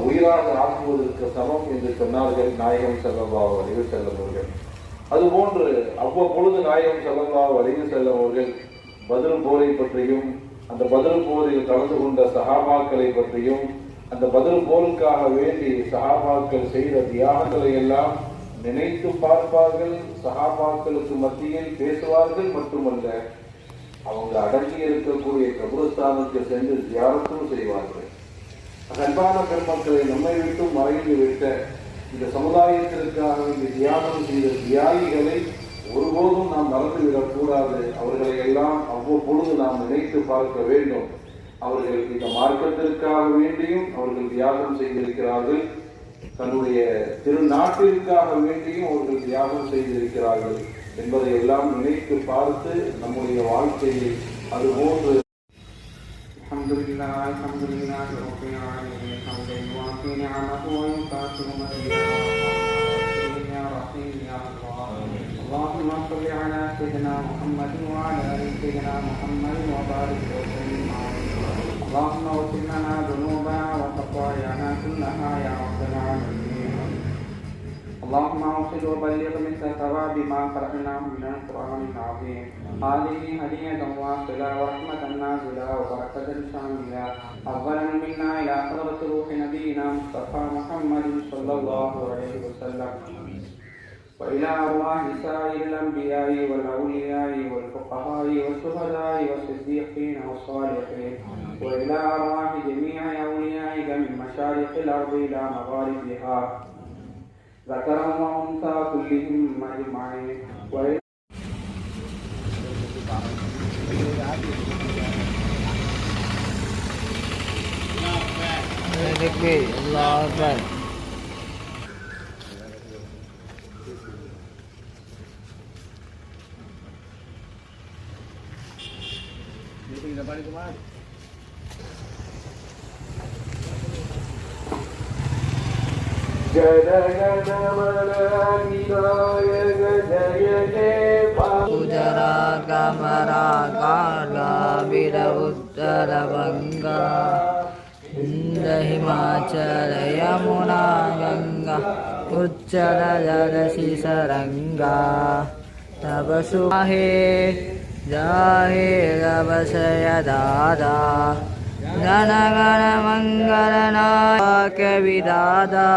உயிராக ஆக்குவதற்கு சமம் என்று சொன்னார்கள் நாயகம் ஸல்லல்லாஹு அலைஹி வஸல்லம் அவர்கள். அதுபோன்று அவ்வப்பொழுது நாயகம் ஸல்லல்லாஹு அலைஹி வஸல்லம் அவர்கள் பத்ர் போரை பற்றியும் அந்த பத்ர் போரில் கலந்து கொண்ட சஹாபாக்களை பற்றியும் அந்த பத்ர் போருக்காக வேண்டி சஹாபாக்கள் செய்த தியாகங்களை எல்லாம் நினைத்து பார்ப்பார்கள். சஹாபாக்களுக்கு மத்தியில் பேசுவார்கள். மட்டுமல்ல, அவங்க அடங்கி இருக்கக்கூடிய கபுரஸ்தானுக்கு சென்று தியாகத்தும் செய்வார்கள். அன்பான பெருமக்களை நம்மை விட்டு மறைந்து விட்ட இந்த சமுதாயத்திற்காக இந்த தியாகம் செய்த தியாகிகளை ஒருபோதும் நாம் மறந்துவிடக் கூடாது. அவர்களை எல்லாம் அவ்வப்பொழுது நாம் நினைத்து பார்க்க வேண்டும். அவர்கள் இந்த மார்க்கத்திற்காக வேண்டியும் அவர்கள் தியாகம் செய்திருக்கிறார்கள். தன்னுடைய திருநாட்டிற்காக வேண்டியும் அவர்கள் தியாகம் செய்திருக்கிறார்கள் என்பதை எல்லாம் நினைத்து பார்த்து நம்முடைய வாழ்க்கையை அதுபோன்று அல்ஹம்துலில்லாஹ் அல்ஹம்துலில்லாஹி ரப்பில் ஆலமீன் ஹம்தன் யுவாஃபி நிஅமஹு வ யுகாஃபி மஸீதஹு யா ரஹீம் யா அல்லாஹ் اللهم صل على سيدنا محمد وعلى ال سيدنا محمد وبارك وسلم عليه. اللهم اغفر لنا ذنوبنا وخطايانا كلها يا رب العالمين. اللهم اوصل وبلغ مثل ثواب ما قرأناه من القرآن العظيم. هذه هدية واصلة ورحمة نازلة وبركة شاملة أولا منا إلى حضرة روح نبينا مصطفى محمد صلى الله عليه وسلم، وإلى أرواح سائر الأنبياء والأولياء والفقهاء والشهداء والصديقين والصالحين، وإلى أرواح جميع أوليائك من مشارق الأرض إلى مغاربها ذكرا وأنثى كلهم أجمعين. الله أكبر. Ujara kamara kala bira uttara banga Inda himachala yamuna ganga Uchala jalasi saranga Tabasumahe jahe rabasaya dada Gana gana mangala naya vidada.